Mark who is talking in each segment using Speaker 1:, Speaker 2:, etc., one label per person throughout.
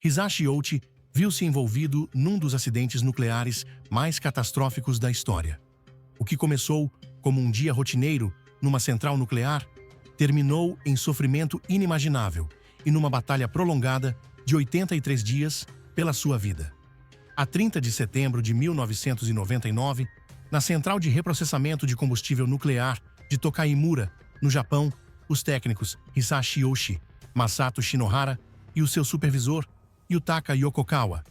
Speaker 1: Hisashi Ouchi viu-se envolvido num dos acidentes nucleares mais catastróficos da história. O que começou como um dia rotineiro numa central nuclear terminou em sofrimento inimaginável e numa batalha prolongada de 83 dias pela sua vida. A 30 de setembro de 1999, na central de reprocessamento de combustível nuclear de Tokaimura, no Japão, os técnicos Hisashi Ouchi, Masato Shinohara e o seu supervisor, Yutaka Yokokawa,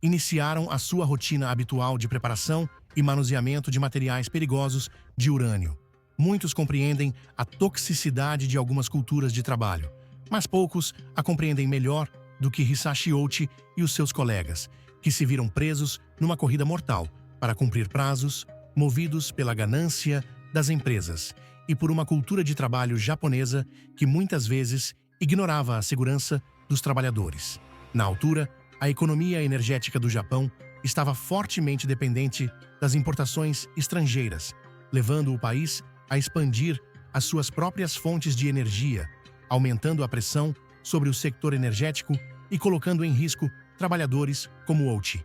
Speaker 1: iniciaram a sua rotina habitual de preparação e manuseamento de materiais perigosos de urânio. Muitos compreendem a toxicidade de algumas culturas de trabalho, mas poucos a compreendem melhor do que Hisashi Ouchi e os seus colegas, que se viram presos numa corrida mortal para cumprir prazos, movidos pela ganância das empresas e por uma cultura de trabalho japonesa que muitas vezes ignorava a segurança dos trabalhadores. Na altura, a economia energética do Japão estava fortemente dependente das importações estrangeiras, levando o país a expandir as suas próprias fontes de energia, aumentando a pressão sobre o setor energético e colocando em risco trabalhadores como Ouchi.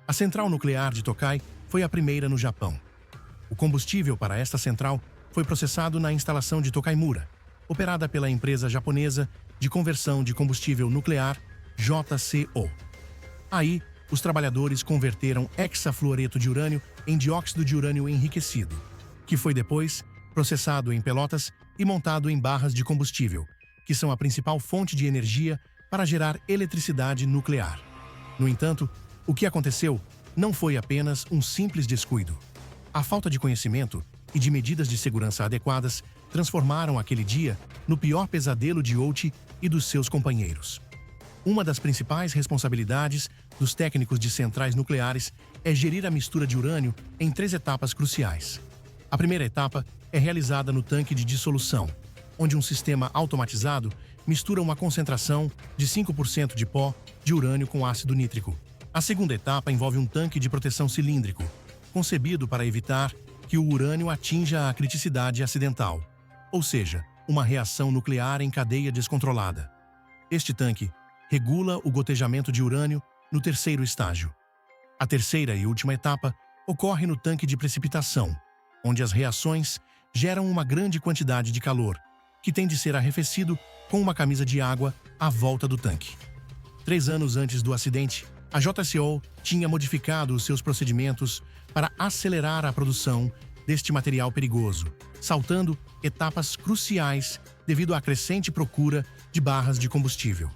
Speaker 1: A central nuclear de Tokai foi a primeira no Japão. O combustível para esta central foi processado na instalação de Tokaimura, operada pela empresa japonesa de conversão de combustível nuclear JCO. Aí, os trabalhadores converteram hexafluoreto de urânio em dióxido de urânio enriquecido, que foi depois processado em pelotas e montado em barras de combustível, que são a principal fonte de energia para gerar eletricidade nuclear. No entanto, o que aconteceu não foi apenas um simples descuido. A falta de conhecimento e de medidas de segurança adequadas transformaram aquele dia no pior pesadelo de Ouchi e dos seus companheiros. Uma das principais responsabilidades dos técnicos de centrais nucleares é gerir a mistura de urânio em 3 etapas cruciais. A primeira etapa é realizada no tanque de dissolução, onde um sistema automatizado mistura uma concentração de 5% de pó de urânio com ácido nítrico. A segunda etapa envolve um tanque de proteção cilíndrico, concebido para evitar que o urânio atinja a criticidade acidental, ou seja, uma reação nuclear em cadeia descontrolada. Este tanque regula o gotejamento de urânio no terceiro estágio. A terceira e última etapa ocorre no tanque de precipitação, onde as reações geram uma grande quantidade de calor, que tem de ser arrefecido com uma camisa de água à volta do tanque. 3 anos antes do acidente, a JCO tinha modificado os seus procedimentos para acelerar a produção deste material perigoso, saltando etapas cruciais devido à crescente procura de barras de combustível.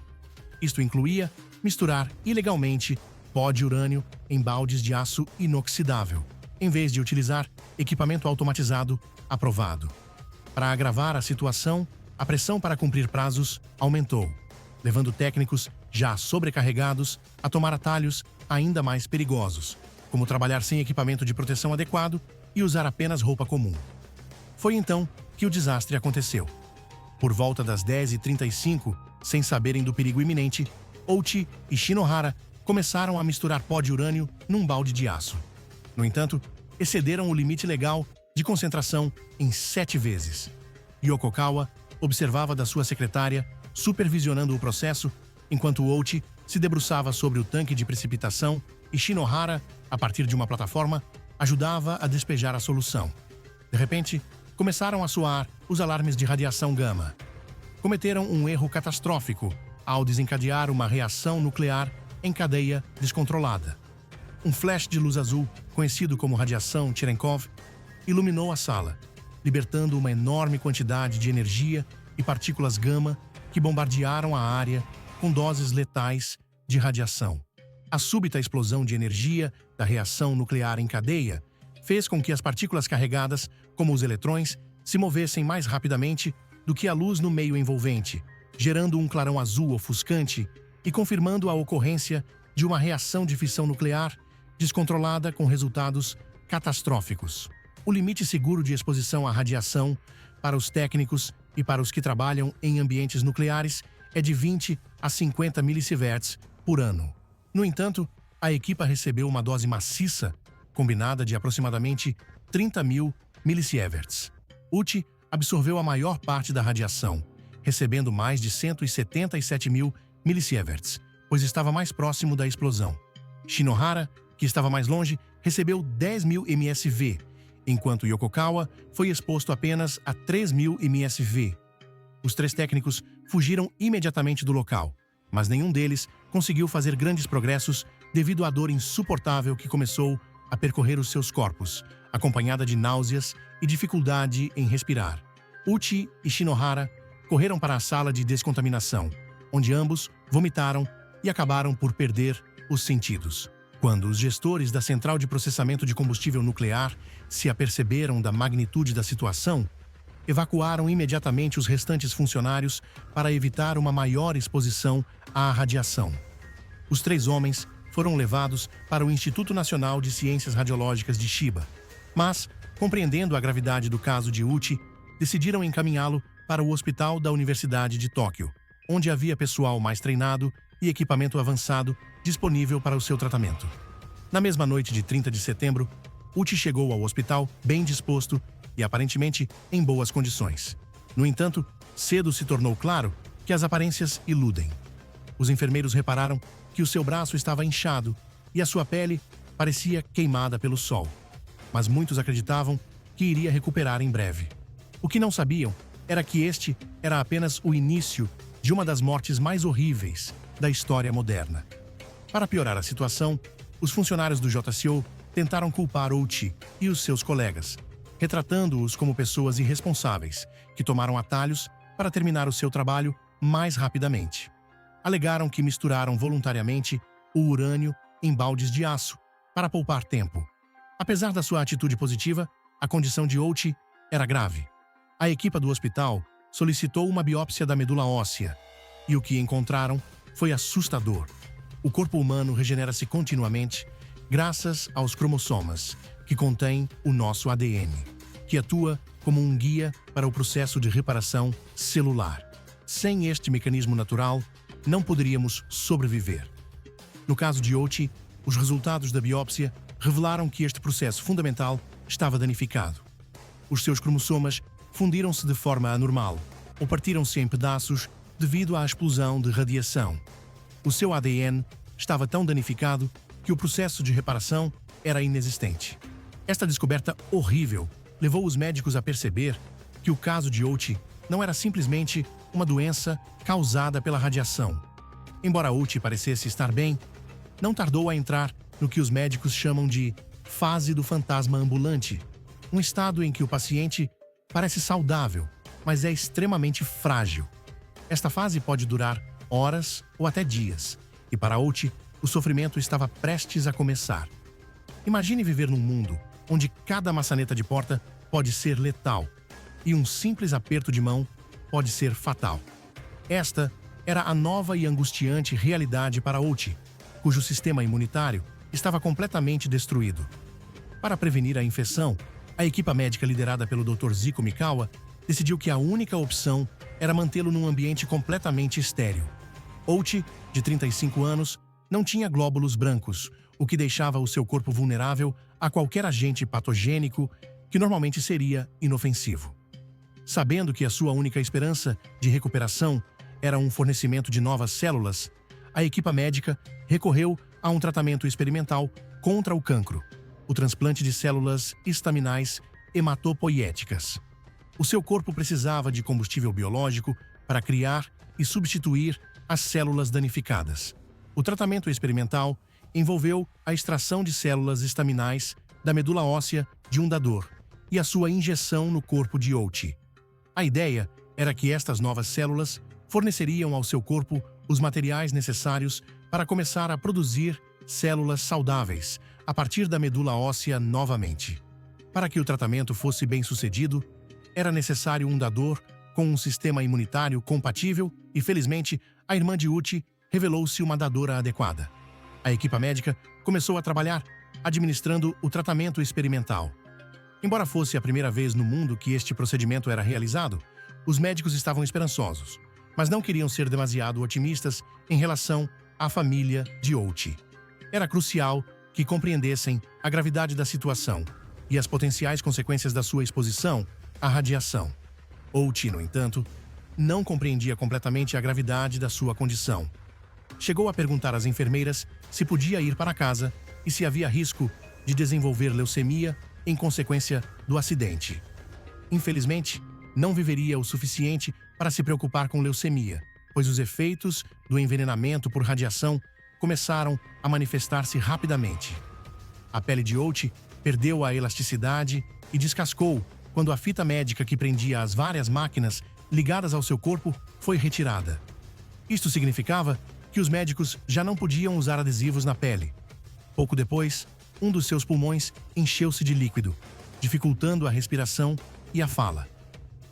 Speaker 1: Isto incluía misturar ilegalmente pó de urânio em baldes de aço inoxidável, em vez de utilizar equipamento automatizado aprovado. Para agravar a situação, a pressão para cumprir prazos aumentou, levando técnicos já sobrecarregados a tomar atalhos ainda mais perigosos, como trabalhar sem equipamento de proteção adequado e usar apenas roupa comum. Foi então que o desastre aconteceu. Por volta das 10h35, sem saberem do perigo iminente, Ouchi e Shinohara começaram a misturar pó de urânio num balde de aço. No entanto, excederam o limite legal de concentração em 7 vezes. Yokokawa observava da sua secretária, supervisionando o processo, enquanto Ouchi se debruçava sobre o tanque de precipitação e Shinohara, a partir de uma plataforma, ajudava a despejar a solução. De repente, começaram a soar os alarmes de radiação gama. Cometeram um erro catastrófico ao desencadear uma reação nuclear em cadeia descontrolada. Um flash de luz azul, conhecido como radiação Cherenkov, iluminou a sala, libertando uma enorme quantidade de energia e partículas gama que bombardearam a área com doses letais de radiação. A súbita explosão de energia da reação nuclear em cadeia fez com que as partículas carregadas, como os eletrões, se movessem mais rapidamente do que a luz no meio envolvente, gerando um clarão azul ofuscante e confirmando a ocorrência de uma reação de fissão nuclear descontrolada com resultados catastróficos. O limite seguro de exposição à radiação para os técnicos e para os que trabalham em ambientes nucleares é de 20 a 50 millisieverts por ano. No entanto, a equipa recebeu uma dose maciça, combinada de aproximadamente 30.000 millisieverts. Ouchi absorveu a maior parte da radiação, recebendo mais de 177.000 millisieverts, pois estava mais próximo da explosão. Shinohara, que estava mais longe, recebeu 10.000 mSv, enquanto Yokokawa foi exposto apenas a 3.000 mSv. Os 3 técnicos fugiram imediatamente do local, mas nenhum deles conseguiu fazer grandes progressos devido à dor insuportável que começou a percorrer os seus corpos, acompanhada de náuseas e dificuldade em respirar. Uchi e Shinohara correram para a sala de descontaminação, onde ambos vomitaram e acabaram por perder os sentidos. Quando os gestores da central de processamento de combustível nuclear se aperceberam da magnitude da situação, evacuaram imediatamente os restantes funcionários para evitar uma maior exposição à radiação. Os 3 homens foram levados para o Instituto Nacional de Ciências Radiológicas de Chiba, mas, compreendendo a gravidade do caso de Uchi, decidiram encaminhá-lo para o Hospital da Universidade de Tóquio, onde havia pessoal mais treinado e equipamento avançado disponível para o seu tratamento. Na mesma noite de 30 de setembro, Uchi chegou ao hospital bem disposto e aparentemente em boas condições. No entanto, cedo se tornou claro que as aparências iludem. Os enfermeiros repararam que o seu braço estava inchado e a sua pele parecia queimada pelo sol. Mas muitos acreditavam que iria recuperar em breve. O que não sabiam era que este era apenas o início de uma das mortes mais horríveis da história moderna. Para piorar a situação, os funcionários do JCO tentaram culpar Uchi e os seus colegas, retratando-os como pessoas irresponsáveis que tomaram atalhos para terminar o seu trabalho mais rapidamente. Alegaram que misturaram voluntariamente o urânio em baldes de aço para poupar tempo. Apesar da sua atitude positiva, a condição de Uchi era grave. A equipe do hospital solicitou uma biópsia da medula óssea e o que encontraram foi assustador. O corpo humano regenera-se continuamente graças aos cromossomas, que contêm o nosso ADN, que atua como um guia para o processo de reparação celular. Sem este mecanismo natural, não poderíamos sobreviver. No caso de Uchi, os resultados da biópsia revelaram que este processo fundamental estava danificado. Os seus cromossomas fundiram-se de forma anormal ou partiram-se em pedaços devido à explosão de radiação. O seu ADN estava tão danificado que o processo de reparação era inexistente. Esta descoberta horrível levou os médicos a perceber que o caso de Uchi não era simplesmente uma doença causada pela radiação. Embora Uchi parecesse estar bem, não tardou a entrar no que os médicos chamam de fase do fantasma ambulante, um estado em que o paciente parece saudável, mas é extremamente frágil. Esta fase pode durar horas ou até dias, e para Uchi, o sofrimento estava prestes a começar. Imagine viver num mundo onde cada maçaneta de porta pode ser letal e um simples aperto de mão pode ser fatal. Esta era a nova e angustiante realidade para Uchi, cujo sistema imunitário estava completamente destruído. Para prevenir a infecção, a equipa médica liderada pelo Dr. Zico Mikawa decidiu que a única opção era mantê-lo num ambiente completamente estéril. Uchi, de 35 anos, não tinha glóbulos brancos, o que deixava o seu corpo vulnerável a qualquer agente patogênico que normalmente seria inofensivo. Sabendo que a sua única esperança de recuperação era um fornecimento de novas células, a equipa médica recorreu a um tratamento experimental contra o cancro, o transplante de células estaminais hematopoiéticas. O seu corpo precisava de combustível biológico para criar e substituir as células danificadas. O tratamento experimental envolveu a extração de células estaminais da medula óssea de um dador e a sua injeção no corpo de Uchi. A ideia era que estas novas células forneceriam ao seu corpo os materiais necessários para começar a produzir células saudáveis a partir da medula óssea novamente. Para que o tratamento fosse bem-sucedido, era necessário um dador com um sistema imunitário compatível e, felizmente, a irmã de Uchi revelou-se uma dadora adequada. A equipa médica começou a trabalhar, administrando o tratamento experimental. Embora fosse a primeira vez no mundo que este procedimento era realizado, os médicos estavam esperançosos, mas não queriam ser demasiado otimistas em relação à família de Uchi. Era crucial que compreendessem a gravidade da situação e as potenciais consequências da sua exposição à radiação. Uchi, no entanto, não compreendia completamente a gravidade da sua condição. chegou a perguntar às enfermeiras se podia ir para casa e se havia risco de desenvolver leucemia em consequência do acidente. Infelizmente, não viveria o suficiente para se preocupar com leucemia, pois os efeitos do envenenamento por radiação começaram a manifestar-se rapidamente. A pele de Out perdeu a elasticidade e descascou quando a fita médica que prendia as várias máquinas ligadas ao seu corpo foi retirada. Isto significava que os médicos já não podiam usar adesivos na pele. Pouco depois, um dos seus pulmões encheu-se de líquido, dificultando a respiração e a fala.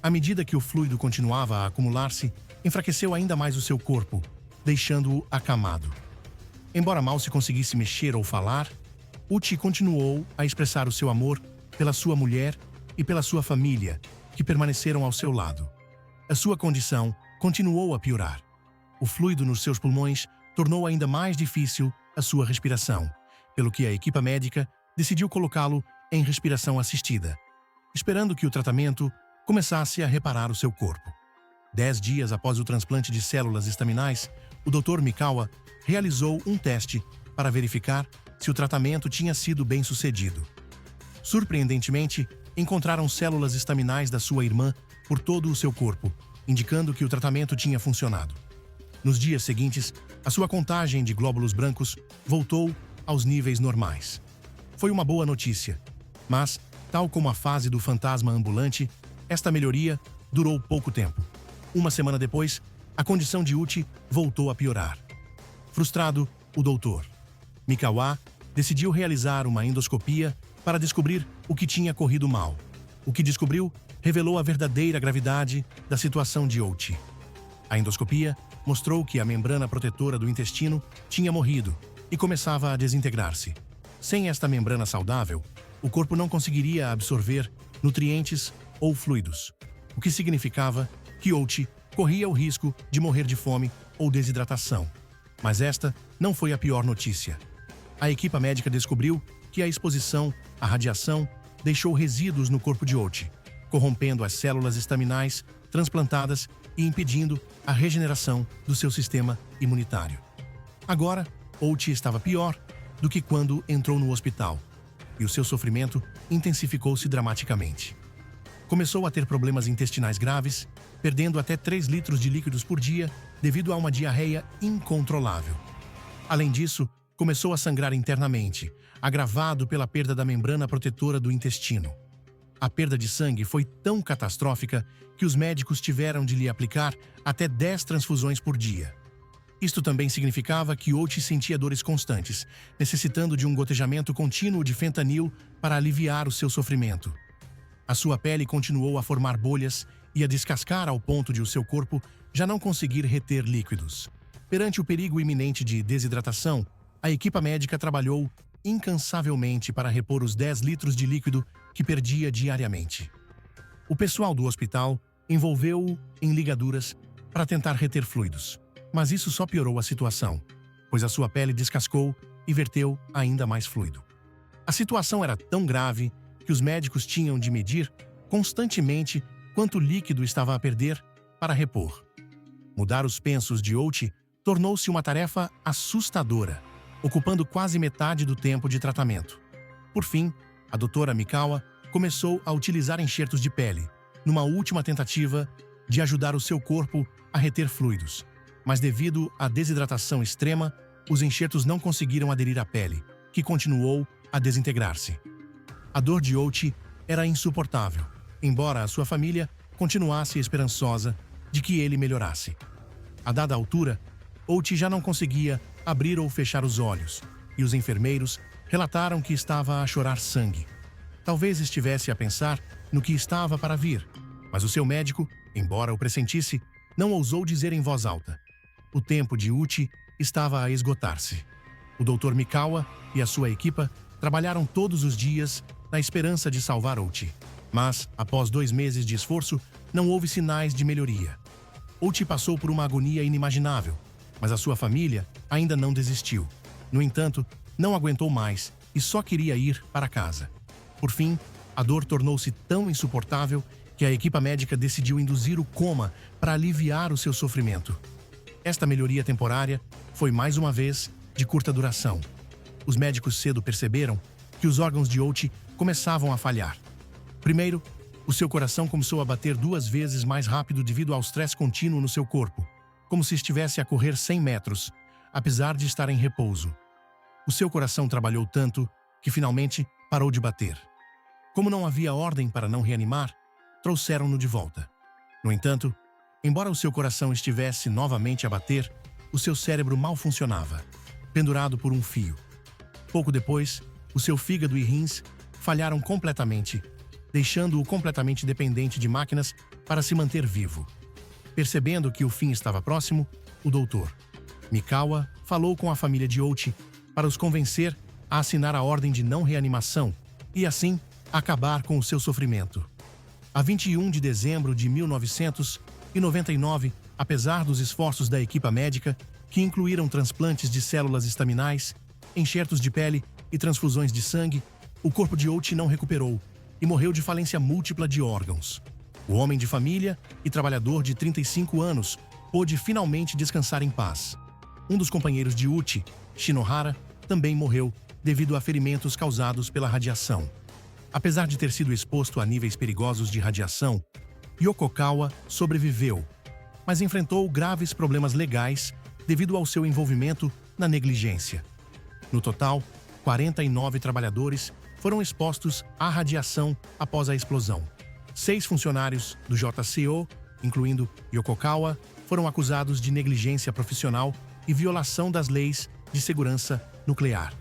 Speaker 1: À medida que o fluido continuava a acumular-se, enfraqueceu ainda mais o seu corpo, deixando-o acamado. Embora mal se conseguisse mexer ou falar, Uchi continuou a expressar o seu amor pela sua mulher e pela sua família, que permaneceram ao seu lado. A sua condição continuou a piorar. O fluido nos seus pulmões tornou ainda mais difícil a sua respiração, pelo que a equipa médica decidiu colocá-lo em respiração assistida, esperando que o tratamento começasse a reparar o seu corpo. 10 dias após o transplante de células estaminais, o Dr. Mikawa realizou um teste para verificar se o tratamento tinha sido bem sucedido. Surpreendentemente, encontraram células estaminais da sua irmã por todo o seu corpo, indicando que o tratamento tinha funcionado. Nos dias seguintes, a sua contagem de glóbulos brancos voltou aos níveis normais. Foi uma boa notícia, mas, tal como a fase do fantasma ambulante, esta melhoria durou pouco tempo. Uma semana depois, a condição de Uchi voltou a piorar. Frustrado, o Dr. Mikawa decidiu realizar uma endoscopia para descobrir o que tinha corrido mal. O que descobriu revelou a verdadeira gravidade da situação de Uchi. A endoscopia mostrou que a membrana protetora do intestino tinha morrido e começava a desintegrar-se. Sem esta membrana saudável, o corpo não conseguiria absorver nutrientes ou fluidos, o que significava que Uchi corria o risco de morrer de fome ou desidratação. Mas esta não foi a pior notícia. A equipa médica descobriu que a exposição à radiação deixou resíduos no corpo de Uchi, corrompendo as células estaminais transplantadas e impedindo a regeneração do seu sistema imunitário. Agora, Uchi estava pior do que quando entrou no hospital, e o seu sofrimento intensificou-se dramaticamente. Começou a ter problemas intestinais graves, perdendo até 3 litros de líquidos por dia devido a uma diarreia incontrolável. Além disso, começou a sangrar internamente, agravado pela perda da membrana protetora do intestino. A perda de sangue foi tão catastrófica que os médicos tiveram de lhe aplicar até 10 transfusões por dia. Isto também significava que Uchi sentia dores constantes, necessitando de um gotejamento contínuo de fentanil para aliviar o seu sofrimento. A sua pele continuou a formar bolhas e a descascar ao ponto de o seu corpo já não conseguir reter líquidos. Perante o perigo iminente de desidratação, a equipa médica trabalhou incansavelmente para repor os 10 litros de líquido que perdia diariamente. O pessoal do hospital envolveu-o em ligaduras para tentar reter fluidos, mas isso só piorou a situação, pois a sua pele descascou e verteu ainda mais fluido. A situação era tão grave que os médicos tinham de medir constantemente quanto líquido estava a perder para repor. Mudar os pensos de Uchi tornou-se uma tarefa assustadora, ocupando quase metade do tempo de tratamento. Por fim, a doutora Mikawa começou a utilizar enxertos de pele, numa última tentativa de ajudar o seu corpo a reter fluidos. Mas devido à desidratação extrema, os enxertos não conseguiram aderir à pele, que continuou a desintegrar-se. A dor de Uchi era insuportável, embora a sua família continuasse esperançosa de que ele melhorasse. A dada altura, Uchi já não conseguia abrir ou fechar os olhos, e os enfermeiros relataram que estava a chorar sangue. Talvez estivesse a pensar no que estava para vir, mas o seu médico, embora o pressentisse, não ousou dizer em voz alta. O tempo de Uchi estava a esgotar-se. O Dr. Mikawa e a sua equipa trabalharam todos os dias na esperança de salvar Uchi. Mas, após 2 meses de esforço, não houve sinais de melhoria. Uchi passou por uma agonia inimaginável, mas a sua família ainda não desistiu. No entanto, não aguentou mais e só queria ir para casa. Por fim, a dor tornou-se tão insuportável que a equipa médica decidiu induzir o coma para aliviar o seu sofrimento. Esta melhoria temporária foi, mais uma vez, de curta duração. Os médicos cedo perceberam que os órgãos de Outi começavam a falhar. Primeiro, o seu coração começou a bater 2 vezes mais rápido devido ao estresse contínuo no seu corpo, como se estivesse a correr 100 metros, apesar de estar em repouso. O seu coração trabalhou tanto que finalmente parou de bater. Como não havia ordem para não reanimar, trouxeram-no de volta. No entanto, embora o seu coração estivesse novamente a bater, o seu cérebro mal funcionava, pendurado por um fio. Pouco depois, o seu fígado e rins falharam completamente, deixando-o completamente dependente de máquinas para se manter vivo. Percebendo que o fim estava próximo, o Dr. Mikawa falou com a família de Outi para os convencer a assinar a ordem de não reanimação e, assim, acabar com o seu sofrimento. A 21 de dezembro de 1999, apesar dos esforços da equipa médica, que incluíram transplantes de células estaminais, enxertos de pele e transfusões de sangue, o corpo de Outi não recuperou e morreu de falência múltipla de órgãos. O homem de família e trabalhador de 35 anos pôde finalmente descansar em paz. Um dos companheiros de Uchi, Shinohara, também morreu devido a ferimentos causados pela radiação. Apesar de ter sido exposto a níveis perigosos de radiação, Yokokawa sobreviveu, mas enfrentou graves problemas legais devido ao seu envolvimento na negligência. No total, 49 trabalhadores foram expostos à radiação após a explosão. 6 funcionários do JCO, incluindo Yokokawa, foram acusados de negligência profissional e violação das leis de segurança nuclear.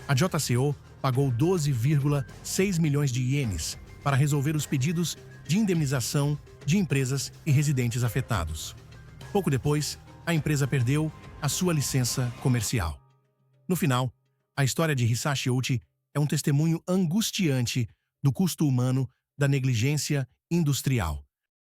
Speaker 1: A JCO pagou 12,6 milhões de ienes para resolver os pedidos de indemnização de empresas e residentes afetados. Pouco depois, a empresa perdeu a sua licença comercial. No final, a história de Hisashi Outi é um testemunho angustiante do custo humano da negligência industrial.